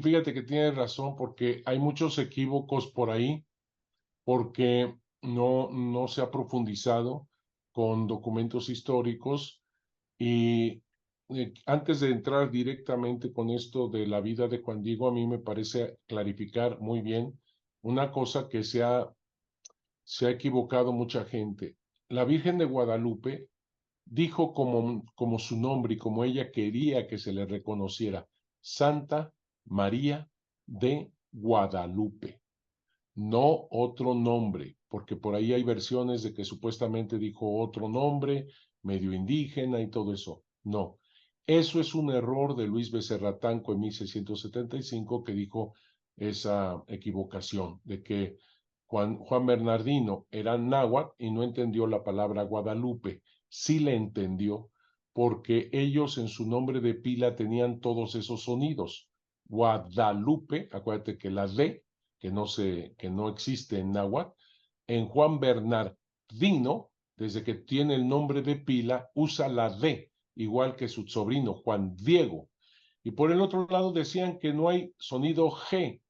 fíjate que tienes razón porque hay muchos equívocos por ahí porque no se ha profundizado con documentos históricos y antes de entrar directamente con esto de la vida de Juan Diego, a mí me parece clarificar muy bien una cosa que se ha equivocado mucha gente. La Virgen de Guadalupe dijo como su nombre y como ella quería que se le reconociera, Santa María de Guadalupe, no otro nombre, porque por ahí hay versiones de que supuestamente dijo otro nombre, medio indígena y todo eso. No, eso es un error de Luis Becerra Tanco en 1675 que dijo esa equivocación de que Juan Bernardino era náhuatl y no entendió la palabra Guadalupe. Sí le entendió porque ellos en su nombre de pila tenían todos esos sonidos. Guadalupe, acuérdate que la D que no existe en náhuatl, en Juan Bernardino, desde que tiene el nombre de pila, usa la D, igual que su sobrino Juan Diego. Y por el otro lado decían que no hay sonido G,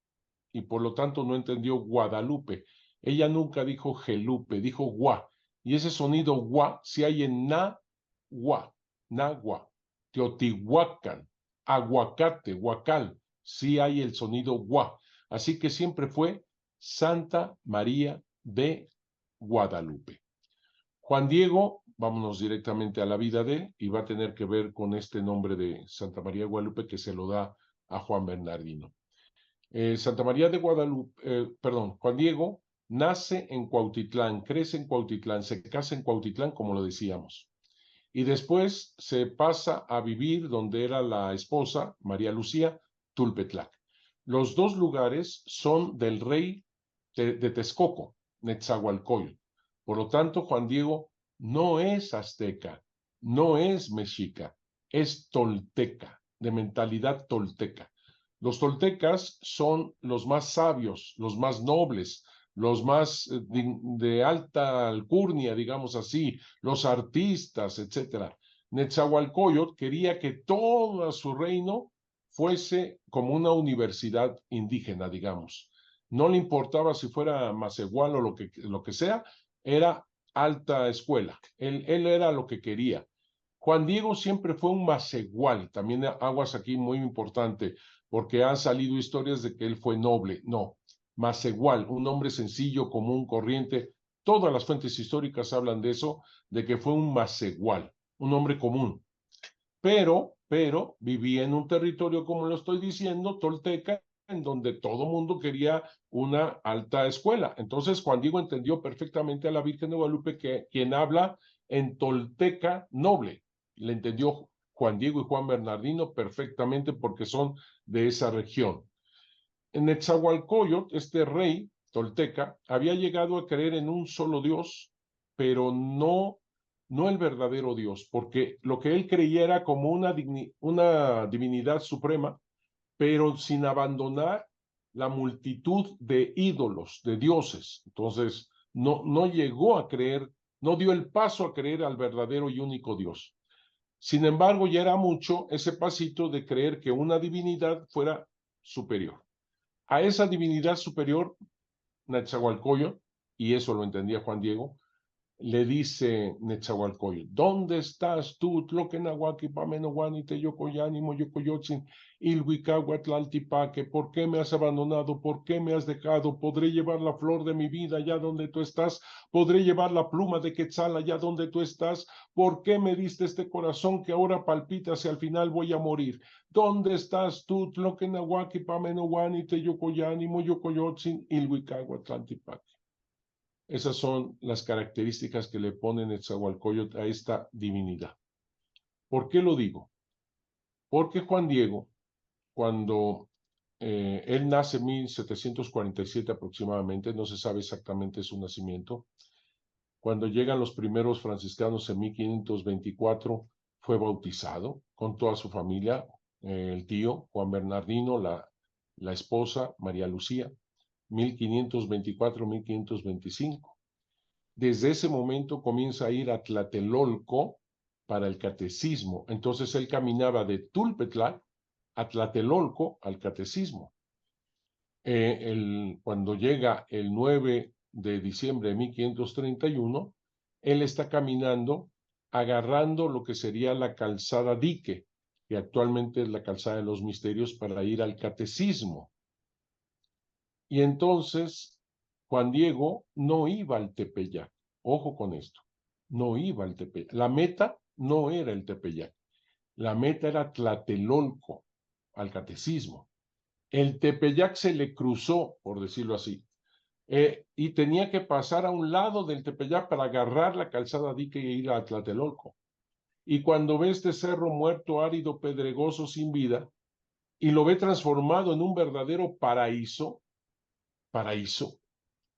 y por lo tanto no entendió Guadalupe. Ella nunca dijo Gelupe, dijo Gua. Y ese sonido Gua si hay en Nahua, Nahua, Teotihuacán, Aguacate, Huacal, sí hay el sonido Gua. Así que siempre fue Santa María de Guadalupe. Juan Diego, vámonos directamente a la vida de él, y va a tener que ver con este nombre de Santa María de Guadalupe que se lo da a Juan Bernardino. Santa María de Guadalupe, perdón, Juan Diego nace en Cuautitlán, crece en Cuautitlán, se casa en Cuautitlán, como lo decíamos. Y después se pasa a vivir donde era la esposa, María Lucía, Tulpetlac. Los dos lugares son del rey de Texcoco, Netzahualcoyotl. Por lo tanto, Juan Diego no es azteca, no es mexica, es tolteca, de mentalidad tolteca. Los toltecas son los más sabios, los más nobles, los más de alta alcurnia, digamos así, los artistas, etcétera. Netzahualcoyotl quería que todo su reino fuese como una universidad indígena, digamos. No le importaba si fuera Macehual o lo que sea, era alta escuela. Él era lo que quería. Juan Diego siempre fue un Macehual, también aguas aquí muy importante, porque han salido historias de que él fue noble. No, Macehual, un hombre sencillo, común, corriente. Todas las fuentes históricas hablan de eso, de que fue un Macehual, un hombre común. Pero vivía en un territorio, como lo estoy diciendo, tolteca, en donde todo mundo quería una alta escuela. Entonces Juan Diego entendió perfectamente a la Virgen de Guadalupe, que quien habla en tolteca noble. Le entendió Juan Diego y Juan Bernardino perfectamente porque son de esa región. En Netzahualcoyotl, este rey tolteca había llegado a creer en un solo Dios, pero no el verdadero Dios, porque lo que él creía era como una divinidad suprema, pero sin abandonar la multitud de ídolos, de dioses. Entonces, no llegó a creer, no dio el paso a creer al verdadero y único Dios. Sin embargo, ya era mucho ese pasito de creer que una divinidad fuera superior. A esa divinidad superior, Netzahualcoyotl, y eso lo entendía Juan Diego, le dice Netzahualcoyotl: ¿dónde estás tú, Tloquenahuaqui, Pamenohuani, Teyocoyani, Moyocoyotzin, Ilhuicahuatlaltipaque? ¿Por qué me has abandonado? ¿Por qué me has dejado? ¿Podré llevar la flor de mi vida allá donde tú estás? ¿Podré llevar la pluma de Quetzal allá donde tú estás? ¿Por qué me diste este corazón que ahora palpita si al final voy a morir? ¿Dónde estás tú, Tloquenahuaqui, Pamenohuani, Teyocoyani, Moyocoyotzin, Ilhuicahuatlaltipaque? Esas son las características que le ponen Netzahualcoyotl a esta divinidad. ¿Por qué lo digo? Porque Juan Diego, cuando él nace en 1747 aproximadamente, no se sabe exactamente su nacimiento, cuando llegan los primeros franciscanos en 1524, fue bautizado con toda su familia, el tío Juan Bernardino, la esposa María Lucía, 1524-1525. Desde ese momento comienza a ir a Tlatelolco para el catecismo. Entonces él caminaba de Tulpetlac a Tlatelolco al catecismo. Cuando llega el 9 de diciembre de 1531, él está caminando agarrando lo que sería la calzada Dique, que actualmente es la calzada de los misterios, para ir al catecismo. Y entonces Juan Diego no iba al Tepeyac. Ojo con esto, no iba al Tepeyac. La meta no era el Tepeyac, la meta era Tlatelolco, al catecismo. El Tepeyac se le cruzó, por decirlo así, y tenía que pasar a un lado del Tepeyac para agarrar la calzada Dique e ir a Tlatelolco. Y cuando ve este cerro muerto, árido, pedregoso, sin vida, y lo ve transformado en un verdadero paraíso,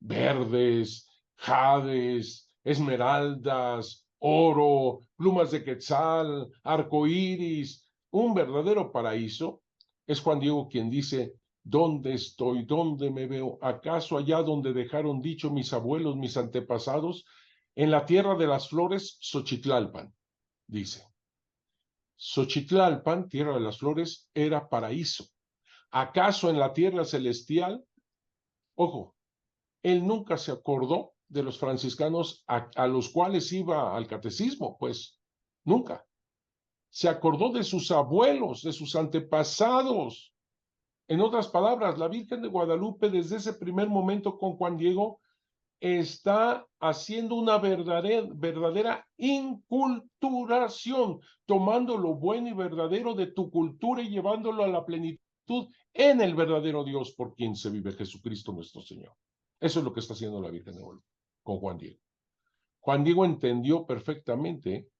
verdes, jades, esmeraldas, oro, plumas de quetzal, arcoíris, un verdadero paraíso, es Juan Diego quien dice: ¿dónde estoy? ¿Dónde me veo? ¿Acaso allá donde dejaron dicho mis abuelos, mis antepasados? En la tierra de las flores, Xochitlalpan, dice. Xochitlalpan, tierra de las flores, era paraíso. ¿Acaso en la tierra celestial? Ojo, él nunca se acordó de los franciscanos a los cuales iba al catecismo, pues nunca. Se acordó de sus abuelos, de sus antepasados. En otras palabras, la Virgen de Guadalupe desde ese primer momento con Juan Diego está haciendo una verdadera inculturación, tomando lo bueno y verdadero de tu cultura y llevándolo a la plenitud en el verdadero Dios por quien se vive, Jesucristo nuestro Señor. Eso es lo que está haciendo la Virgen de Guadalupe con Juan Diego. Juan Diego entendió perfectamente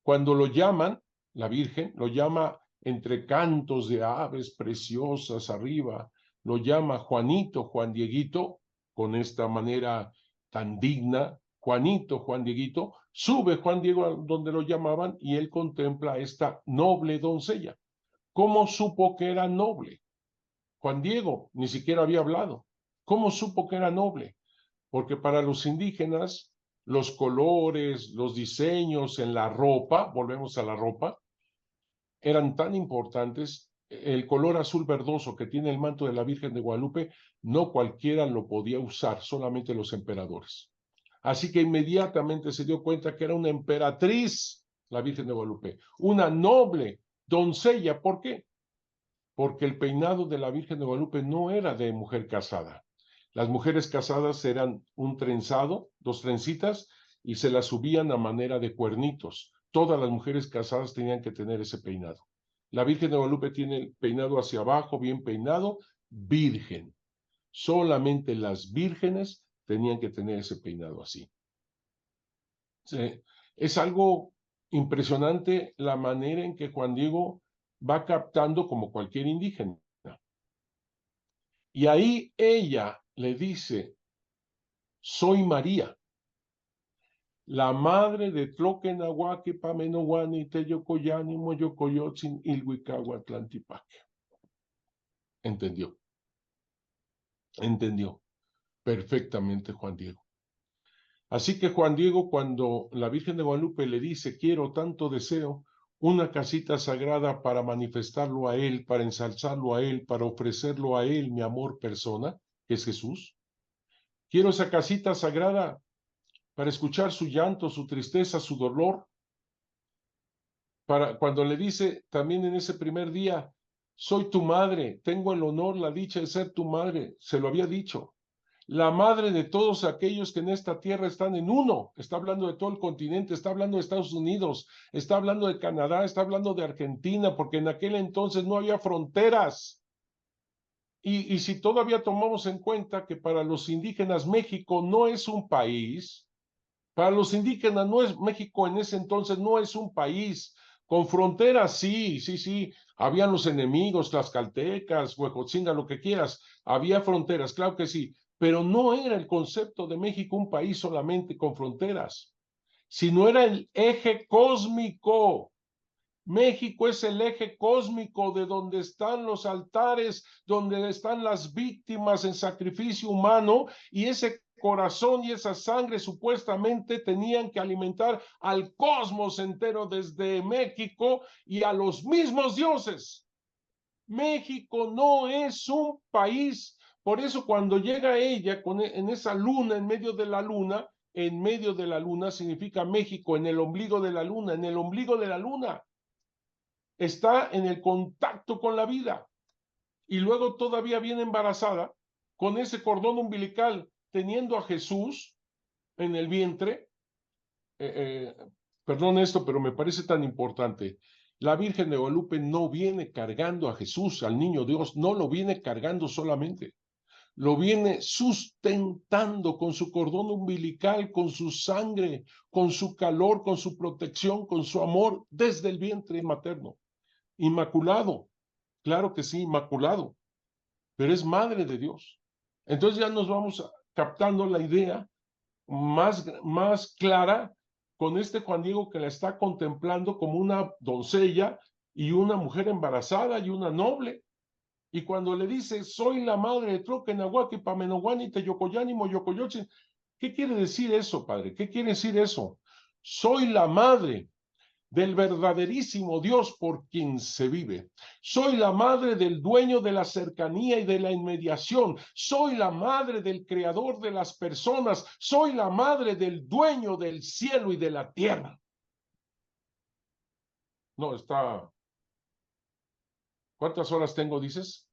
cuando lo llaman, la Virgen lo llama entre cantos de aves preciosas arriba, lo llama Juanito, Juan Dieguito, con esta manera tan digna: Juanito, Juan Dieguito. Sube Juan Diego a donde lo llamaban y él contempla a esta noble doncella. ¿Cómo supo que era noble? Juan Diego ni siquiera había hablado. ¿Cómo supo que era noble? Porque para los indígenas, los colores, los diseños en la ropa, volvemos a la ropa, eran tan importantes. El color azul verdoso que tiene el manto de la Virgen de Guadalupe, no cualquiera lo podía usar, solamente los emperadores. Así que inmediatamente se dio cuenta que era una emperatriz, la Virgen de Guadalupe, una noble doncella. ¿Por qué? Porque el peinado de la Virgen de Guadalupe no era de mujer casada. Las mujeres casadas eran un trenzado, dos trencitas, y se las subían a manera de cuernitos. Todas las mujeres casadas tenían que tener ese peinado. La Virgen de Guadalupe tiene el peinado hacia abajo, bien peinado, virgen. Solamente las vírgenes tenían que tener ese peinado así. Sí. Es algo impresionante la manera en que Juan Diego va captando, como cualquier indígena. Y ahí ella le dice: soy María, la madre de Tloquenahuaque, Pamenohuani, Teyocoyani, Moyocoyotzin, Ilhuicagua, Tlantipaque. Entendió perfectamente Juan Diego. Así que Juan Diego, cuando la Virgen de Guadalupe le dice: quiero tanto deseo una casita sagrada para manifestarlo a él, para ensalzarlo a él, para ofrecerlo a él, mi amor persona, que es Jesús. Quiero esa casita sagrada para escuchar su llanto, su tristeza, su dolor. Para cuando le dice también en ese primer día: soy tu madre, tengo el honor, la dicha de ser tu madre, se lo había dicho. La madre de todos aquellos que en esta tierra están en uno. Está hablando de todo el continente, está hablando de Estados Unidos, está hablando de Canadá, está hablando de Argentina, porque en aquel entonces no había fronteras. Y si todavía tomamos en cuenta que para los indígenas México no es un país, para los indígenas no es, México en ese entonces no es un país. Con fronteras, sí, habían los enemigos, tlaxcaltecas, huejotzinga, lo que quieras, había fronteras, claro que sí, pero no era el concepto de México un país solamente con fronteras, sino era el eje cósmico. México es el eje cósmico de donde están los altares, donde están las víctimas en sacrificio humano, y ese corazón y esa sangre supuestamente tenían que alimentar al cosmos entero desde México y a los mismos dioses. México no es un país. Por eso cuando llega ella en esa luna, en medio de la luna significa México, en el ombligo de la luna, en el ombligo de la luna. Está en el contacto con la vida. Y luego todavía viene embarazada con ese cordón umbilical, teniendo a Jesús en el vientre. Perdón esto, pero me parece tan importante. La Virgen de Guadalupe no viene cargando a Jesús, al niño Dios, no lo viene cargando solamente, lo viene sustentando con su cordón umbilical, con su sangre, con su calor, con su protección, con su amor desde el vientre materno. Inmaculado, claro que sí, inmaculado, pero es madre de Dios. Entonces ya nos vamos captando la idea más clara con este Juan Diego que la está contemplando como una doncella y una mujer embarazada y una noble. Y cuando le dice, soy la madre de Troquenahuac y Pamenoguani, Teyocoyani, Moyocoyochi, ¿qué quiere decir eso, padre? ¿Qué quiere decir eso? Soy la madre del verdaderísimo Dios por quien se vive. Soy la madre del dueño de la cercanía y de la inmediación. Soy la madre del creador de las personas. Soy la madre del dueño del cielo y de la tierra. No, está... ¿Cuántas horas tengo, dices?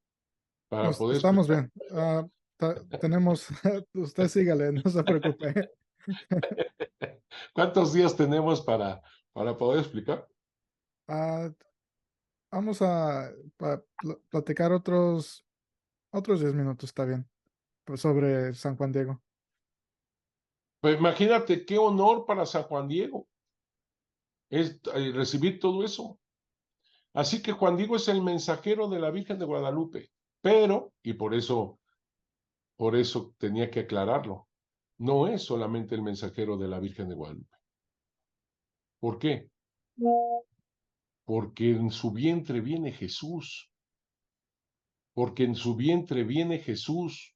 Para poder Estamos explicar. bien. Tenemos, usted sígale, no se preocupe. ¿Cuántos días tenemos para poder explicar? Ah, vamos a platicar otros 10 minutos, está bien, pues sobre San Juan Diego. Pues imagínate qué honor para San Juan Diego es recibir todo eso. Así que Juan Diego es el mensajero de la Virgen de Guadalupe, pero, y por eso tenía que aclararlo, no es solamente el mensajero de la Virgen de Guadalupe. ¿Por qué? Porque en su vientre viene Jesús, porque en su vientre viene Jesús.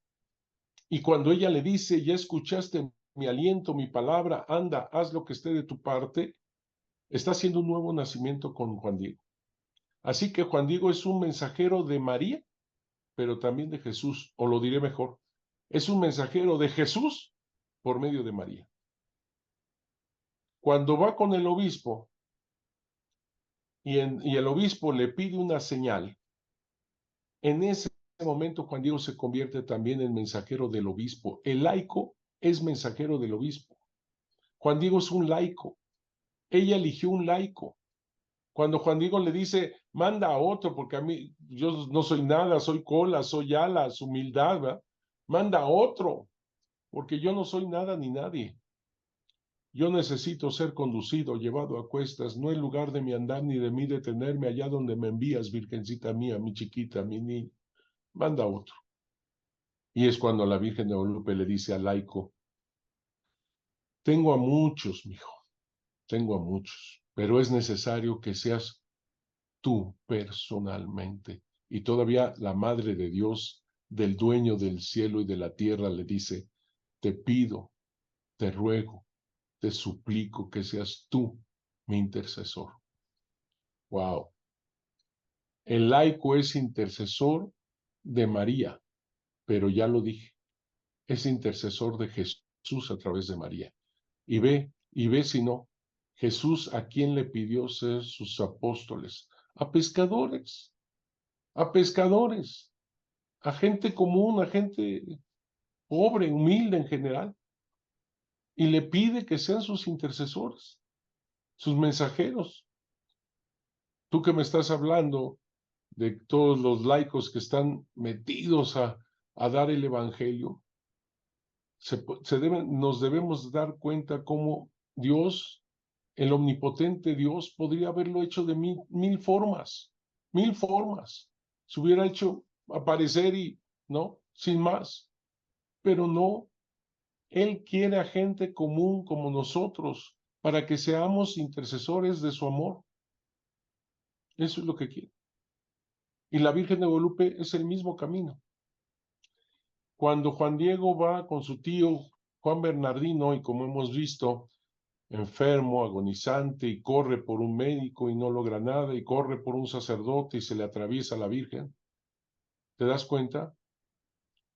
Y cuando ella le dice, ya escuchaste mi aliento, mi palabra, anda, haz lo que esté de tu parte, está haciendo un nuevo nacimiento con Juan Diego. Así que Juan Diego es un mensajero de María, pero también de Jesús, o lo diré mejor, es un mensajero de Jesús por medio de María. Cuando va con el obispo y el obispo le pide una señal, en ese momento Juan Diego se convierte también en mensajero del obispo. El laico es mensajero del obispo. Juan Diego es un laico. Ella eligió un laico. Cuando Juan Diego le dice, manda a otro, porque a mí, yo no soy nada, soy cola, soy alas, humildad, ¿verdad? Manda a otro, porque yo no soy nada ni nadie. Yo necesito ser conducido, llevado a cuestas, no en lugar de mi andar ni de mí detenerme allá donde me envías, virgencita mía, mi chiquita, mi niña. Manda a otro. Y es cuando la Virgen de Guadalupe le dice al laico, tengo a muchos, mijo, tengo a muchos, pero es necesario que seas tú personalmente. Y todavía la Madre de Dios, del dueño del cielo y de la tierra, le dice, te pido, te ruego, te suplico que seas tú mi intercesor. Wow. El laico es intercesor de María, pero ya lo dije, es intercesor de Jesús a través de María. Y ve si no, Jesús a quién le pidió ser sus apóstoles, a pescadores, a gente común, a gente pobre, humilde en general, y le pide que sean sus intercesores, sus mensajeros. Tú que me estás hablando de todos los laicos que están metidos a dar el evangelio, nos debemos dar cuenta cómo Dios, el omnipotente Dios, podría haberlo hecho de mil formas, mil formas. Se hubiera hecho aparecer y, ¿no? Sin más. Pero no, Él quiere a gente común como nosotros para que seamos intercesores de su amor. Eso es lo que quiere. Y la Virgen de Guadalupe es el mismo camino. Cuando Juan Diego va con su tío Juan Bernardino, y como hemos visto, enfermo, agonizante, y corre por un médico y no logra nada, y corre por un sacerdote y se le atraviesa la Virgen. ¿Te das cuenta?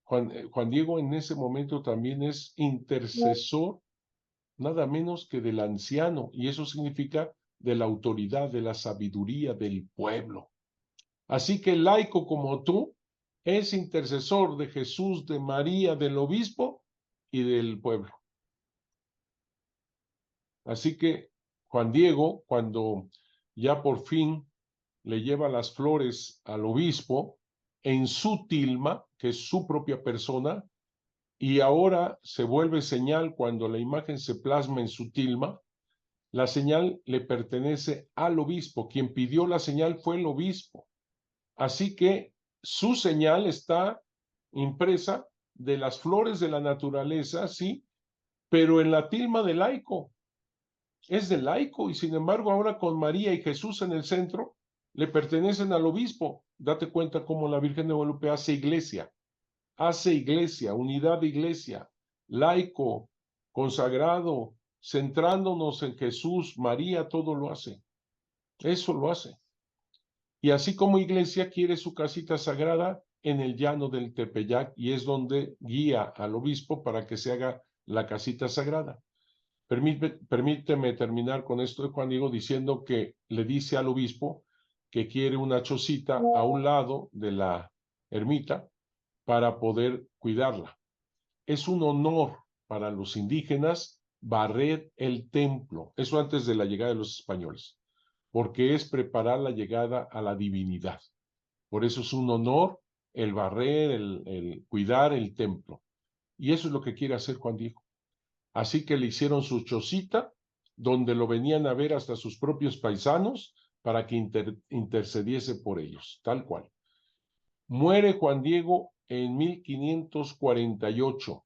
Juan Diego en ese momento también es intercesor, nada menos que del anciano, y eso significa de la autoridad, de la sabiduría del pueblo. Así que el laico como tú es intercesor de Jesús, de María, del obispo y del pueblo. Así que Juan Diego, cuando ya por fin le lleva las flores al obispo en su tilma, que es su propia persona, y ahora se vuelve señal cuando la imagen se plasma en su tilma, la señal le pertenece al obispo. Quien pidió la señal fue el obispo. Así que su señal está impresa de las flores de la naturaleza, sí, pero en la tilma del laico. Es del laico, y sin embargo ahora con María y Jesús en el centro, le pertenecen al obispo. Date cuenta cómo la Virgen de Guadalupe hace iglesia, unidad de iglesia, laico, consagrado, centrándonos en Jesús, María, todo lo hace. Eso lo hace. Y así como iglesia quiere su casita sagrada en el llano del Tepeyac, y es donde guía al obispo para que se haga la casita sagrada. Permíteme terminar con esto de Juan Diego diciendo que le dice al obispo que quiere una chocita a un lado de la ermita para poder cuidarla. Es un honor para los indígenas barrer el templo, eso antes de la llegada de los españoles, porque es preparar la llegada a la divinidad. Por eso es un honor el barrer, el cuidar el templo. Y eso es lo que quiere hacer Juan Diego. Así que le hicieron su chocita, donde lo venían a ver hasta sus propios paisanos para que intercediese por ellos, tal cual. Muere Juan Diego en 1548.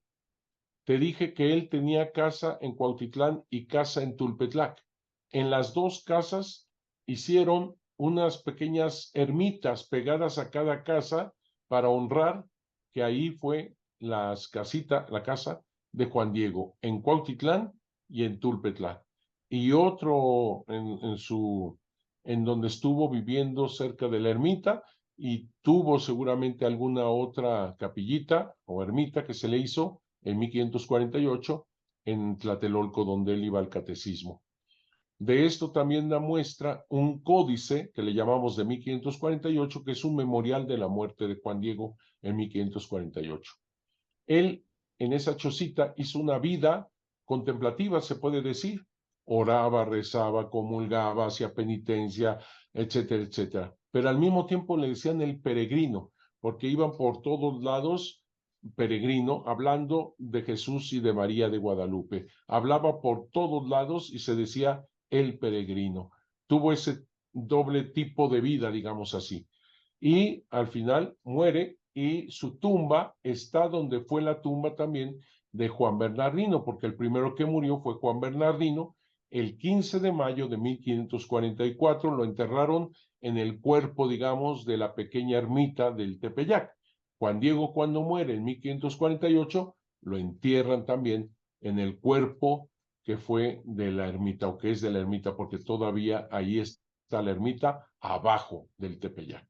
Te dije que él tenía casa en Cuautitlán y casa en Tulpetlac. En las dos casas hicieron unas pequeñas ermitas pegadas a cada casa para honrar que ahí fue la casa de Juan Diego, en Cuautitlán y en Tulpetlac. Y otro en donde estuvo viviendo cerca de la ermita, y tuvo seguramente alguna otra capillita o ermita que se le hizo en 1548 en Tlatelolco, donde él iba al catecismo. De esto también da muestra un códice que le llamamos de 1548, que es un memorial de la muerte de Juan Diego en 1548. Él en esa chocita hizo una vida contemplativa, se puede decir. Oraba, rezaba, comulgaba, hacía penitencia, etcétera, etcétera. Pero al mismo tiempo le decían el peregrino, porque iban por todos lados peregrino, hablando de Jesús y de María de Guadalupe. Hablaba por todos lados y se decía el peregrino. Tuvo ese doble tipo de vida, digamos así. Y al final muere, y su tumba está donde fue la tumba también de Juan Bernardino, porque el primero que murió fue Juan Bernardino. El 15 de mayo de 1544 lo enterraron en el cuerpo, digamos, de la pequeña ermita del Tepeyac. Juan Diego, cuando muere en 1548, lo entierran también en el cuerpo que fue de la ermita, o que es de la ermita, porque todavía ahí está la ermita abajo del Tepeyac.